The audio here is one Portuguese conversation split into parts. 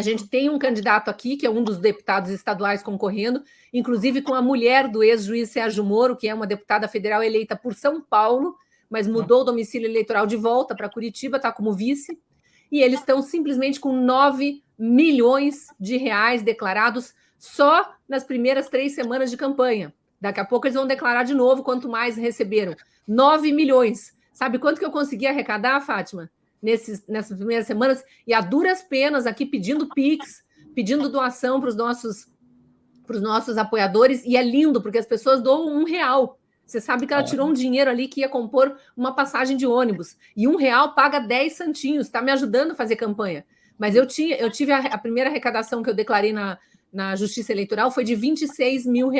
A gente tem um candidato aqui, que é um dos deputados estaduais concorrendo, inclusive com a mulher do ex-juiz Sérgio Moro, que é uma deputada federal eleita por São Paulo, mas mudou o domicílio eleitoral de volta para Curitiba, está como vice, e eles estão simplesmente com 9 milhões de reais declarados só nas primeiras 3 semanas de campanha. Daqui a pouco eles vão declarar de novo quanto mais receberam. 9 milhões. Sabe quanto que eu consegui arrecadar, Fátima? Nessas primeiras semanas, e a duras penas aqui pedindo Pix, pedindo doação para os nossos apoiadores, e é lindo, porque as pessoas doam R$1. Você sabe que ela tirou um dinheiro ali que ia compor uma passagem de ônibus, e R$1 paga 10 santinhos, está me ajudando a fazer campanha. Mas eu tive a primeira arrecadação que eu declarei na Justiça Eleitoral foi de R$26 mil,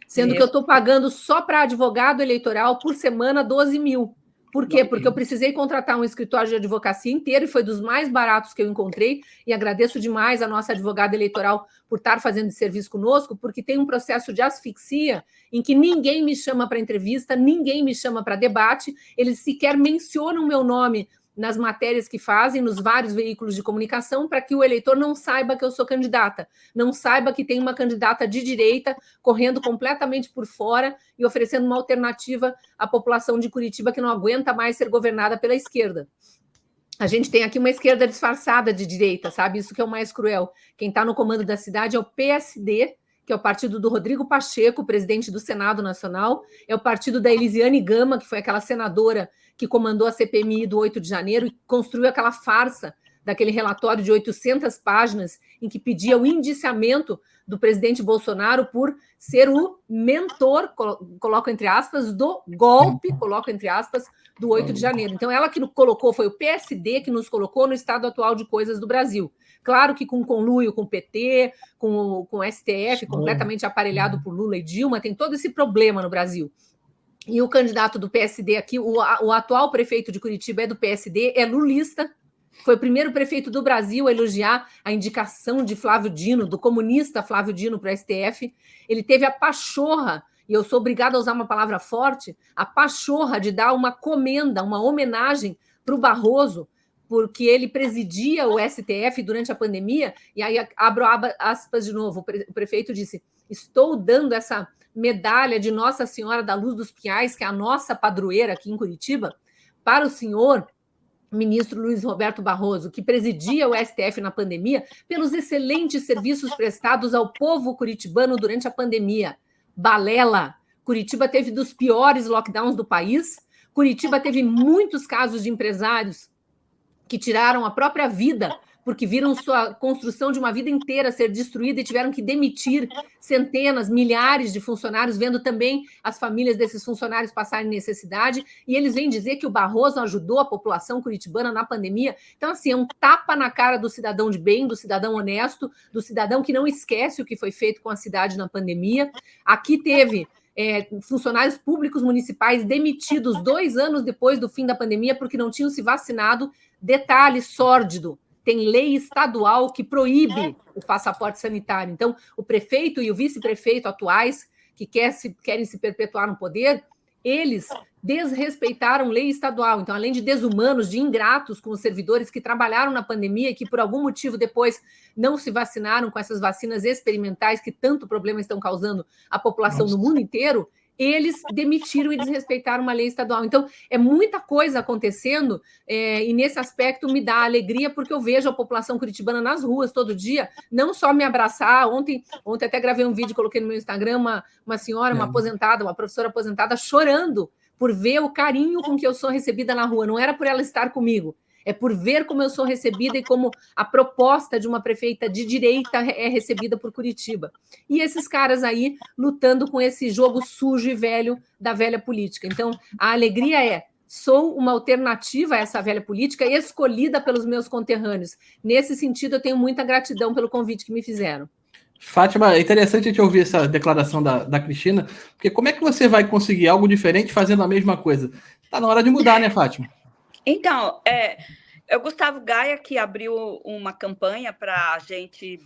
sendo que eu estou pagando só para advogado eleitoral por semana 12 mil. Por quê? Porque eu precisei contratar um escritório de advocacia inteiro e foi dos mais baratos que eu encontrei, e agradeço demais a nossa advogada eleitoral por estar fazendo esse serviço conosco, porque tem um processo de asfixia em que ninguém me chama para entrevista, ninguém me chama para debate, eles sequer mencionam meu nome nas matérias que fazem, nos vários veículos de comunicação, para que o eleitor não saiba que eu sou candidata, não saiba que tem uma candidata de direita correndo completamente por fora e oferecendo uma alternativa à população de Curitiba que não aguenta mais ser governada pela esquerda. A gente tem aqui uma esquerda disfarçada de direita, sabe? Isso que é o mais cruel. Quem está no comando da cidade é o PSD, que é o partido do Rodrigo Pacheco, presidente do Senado Nacional, é o partido da Elisiane Gama, que foi aquela senadora que comandou a CPMI do 8 de janeiro e construiu aquela farsa daquele relatório de 800 páginas em que pedia o indiciamento do presidente Bolsonaro por ser o mentor, coloco entre aspas, do golpe, coloco entre aspas, do 8 de janeiro. Então, ela que colocou, foi o PSD que nos colocou no estado atual de coisas do Brasil. Claro que com conluio com o PT, com o STF, completamente aparelhado por Lula e Dilma, tem todo esse problema no Brasil. E o candidato do PSD aqui, o atual prefeito de Curitiba é do PSD, é lulista, foi o primeiro prefeito do Brasil a elogiar a indicação de Flávio Dino, do comunista Flávio Dino para o STF. Ele teve a pachorra, e eu sou obrigada a usar uma palavra forte, a pachorra de dar uma comenda, uma homenagem para o Barroso, porque ele presidia o STF durante a pandemia, e aí abro aspas de novo, o prefeito disse, estou dando essa medalha de Nossa Senhora da Luz dos Pinhais, que é a nossa padroeira aqui em Curitiba, para o senhor ministro Luiz Roberto Barroso, que presidia o STF na pandemia, pelos excelentes serviços prestados ao povo curitibano durante a pandemia. Balela! Curitiba teve dos piores lockdowns do país, Curitiba teve muitos casos de empresários que tiraram a própria vida porque viram sua construção de uma vida inteira ser destruída e tiveram que demitir centenas, milhares de funcionários, vendo também as famílias desses funcionários passarem necessidade, e eles vêm dizer que o Barroso ajudou a população curitibana na pandemia. Então, assim, é um tapa na cara do cidadão de bem, do cidadão honesto, do cidadão que não esquece o que foi feito com a cidade na pandemia. Aqui teve funcionários públicos municipais demitidos 2 anos depois do fim da pandemia porque não tinham se vacinado. Detalhe sórdido, tem lei estadual que proíbe o passaporte sanitário. Então, o prefeito e o vice-prefeito atuais, que querem se perpetuar no poder, eles desrespeitaram lei estadual. Então, além de desumanos, de ingratos com os servidores que trabalharam na pandemia e que, por algum motivo, depois não se vacinaram com essas vacinas experimentais que tanto problema estão causando à população no mundo inteiro, eles demitiram e desrespeitaram uma lei estadual. Então, é muita coisa acontecendo, e nesse aspecto me dá alegria, porque eu vejo a população curitibana nas ruas todo dia, não só me abraçar. Ontem até gravei um vídeo, coloquei no meu Instagram, uma senhora, uma aposentada, uma professora aposentada, chorando por ver o carinho com que eu sou recebida na rua. Não era por ela estar comigo, é por ver como eu sou recebida e como a proposta de uma prefeita de direita é recebida por Curitiba. E esses caras aí lutando com esse jogo sujo e velho da velha política. Então, a alegria sou uma alternativa a essa velha política escolhida pelos meus conterrâneos. Nesse sentido, eu tenho muita gratidão pelo convite que me fizeram. Fátima, é interessante a gente ouvir essa declaração da Cristina, porque como é que você vai conseguir algo diferente fazendo a mesma coisa? Está na hora de mudar, né, Fátima? Então, o Gustavo Gaia, que abriu uma campanha para a gente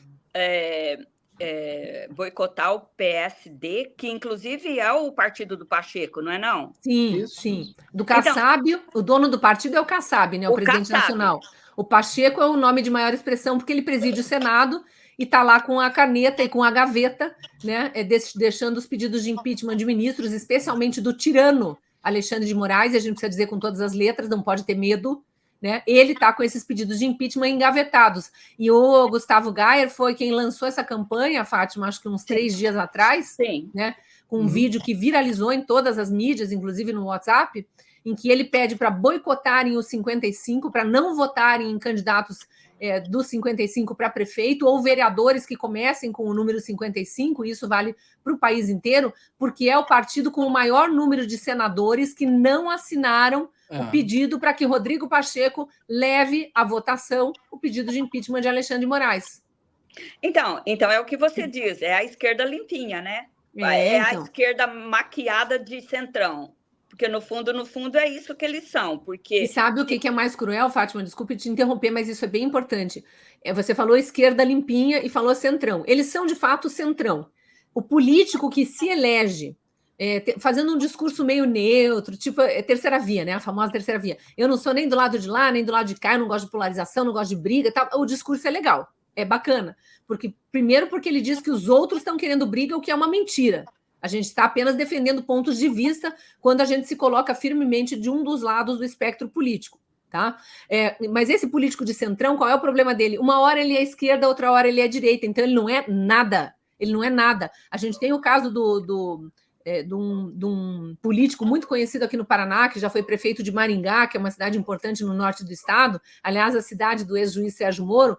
boicotar o PSD, que inclusive é o partido do Pacheco, não é não? Sim, Isso. sim. Do Kassab, então, o dono do partido é o Kassab, né? O presidente Kassab. nacional. O Pacheco é o nome de maior expressão, porque ele preside o Senado e está lá com a caneta e com a gaveta, né? Deixando os pedidos de impeachment de ministros, especialmente do tirano Alexandre de Moraes, e a gente precisa dizer com todas as letras, não pode ter medo, né? Ele está com esses pedidos de impeachment engavetados. E o Gustavo Gayer foi quem lançou essa campanha, Fátima, acho que uns 3 dias atrás, Sim. né? Com um vídeo que viralizou em todas as mídias, inclusive no WhatsApp, em que ele pede para boicotarem os 55, para não votarem em candidatos dos 55 para prefeito, ou vereadores que comecem com o número 55, isso vale para o país inteiro, porque é o partido com o maior número de senadores que não assinaram o pedido para que Rodrigo Pacheco leve à votação o pedido de impeachment de Alexandre de Moraes. Então é o que você diz, é a esquerda limpinha, né? É a esquerda maquiada de centrão. Porque, no fundo, é isso que eles são. Porque... E sabe o que é mais cruel, Fátima? Desculpe te interromper, mas isso é bem importante. Você falou esquerda limpinha e falou centrão. Eles são, de fato, centrão. O político que se elege fazendo um discurso meio neutro, tipo terceira via, né? A famosa terceira via. Eu não sou nem do lado de lá, nem do lado de cá, eu não gosto de polarização, não gosto de briga. Tal. O discurso é legal, é bacana. Primeiro porque ele diz que os outros estão querendo briga, o que é uma mentira. A gente está apenas defendendo pontos de vista quando a gente se coloca firmemente de um dos lados do espectro político. Tá? Mas esse político de centrão, qual é o problema dele? Uma hora ele é esquerda, outra hora ele é direita, então ele não é nada. Ele não é nada. A gente tem o caso de um político muito conhecido aqui no Paraná, que já foi prefeito de Maringá, que é uma cidade importante no norte do estado, aliás, a cidade do ex-juiz Sérgio Moro,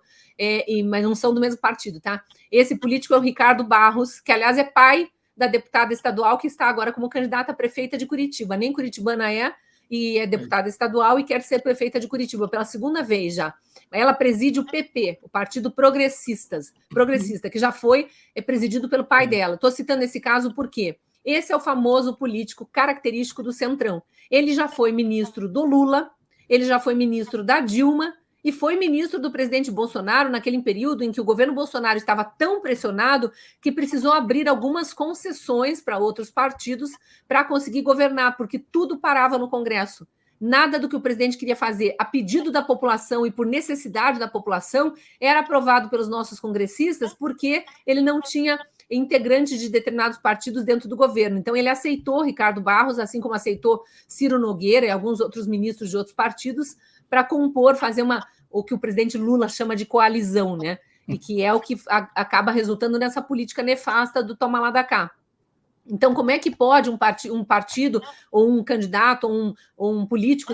mas não são do mesmo partido, tá? Esse político é o Ricardo Barros, que, aliás, é pai da deputada estadual que está agora como candidata a prefeita de Curitiba. Nem curitibana e é deputada estadual e quer ser prefeita de Curitiba pela segunda vez já. Ela preside o PP, o Partido Progressista, que já foi presidido pelo pai dela. Estou citando esse caso porque esse é o famoso político característico do centrão. Ele já foi ministro do Lula, ele já foi ministro da Dilma, e foi ministro do presidente Bolsonaro naquele período em que o governo Bolsonaro estava tão pressionado que precisou abrir algumas concessões para outros partidos para conseguir governar, porque tudo parava no Congresso. Nada do que o presidente queria fazer a pedido da população e por necessidade da população era aprovado pelos nossos congressistas, porque ele não tinha integrantes de determinados partidos dentro do governo. Então, ele aceitou Ricardo Barros, assim como aceitou Ciro Nogueira e alguns outros ministros de outros partidos, para compor, fazer o que o presidente Lula chama de coalizão, né? E que é o que acaba resultando nessa política nefasta do toma lá da cá. Então, como é que pode um partido ou um candidato ou um político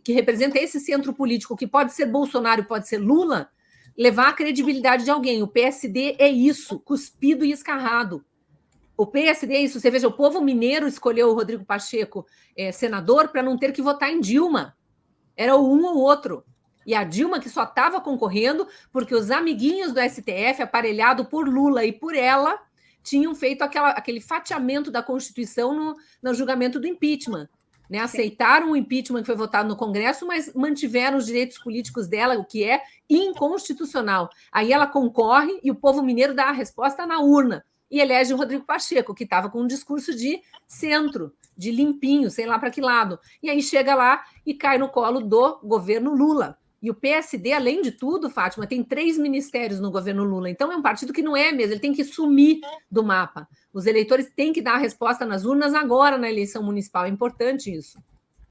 que representa esse centro político, que pode ser Bolsonaro, pode ser Lula, levar a credibilidade de alguém? O PSD é isso, cuspido e escarrado. O PSD é isso. Você veja, o povo mineiro escolheu o Rodrigo Pacheco senador para não ter que votar em Dilma. Era um ou outro. E a Dilma, que só estava concorrendo porque os amiguinhos do STF, aparelhado por Lula e por ela, tinham feito aquele fatiamento da Constituição no julgamento do impeachment. Né? Aceitaram o impeachment que foi votado no Congresso, mas mantiveram os direitos políticos dela, o que é inconstitucional. Aí ela concorre e o povo mineiro dá a resposta na urna e elege o Rodrigo Pacheco, que estava com um discurso de centro, de limpinho, sei lá para que lado. E aí chega lá e cai no colo do governo Lula. E o PSD, além de tudo, Fátima, tem 3 ministérios no governo Lula. Então, é um partido que não é mesmo, ele tem que sumir do mapa. Os eleitores têm que dar a resposta nas urnas agora na eleição municipal. É importante isso.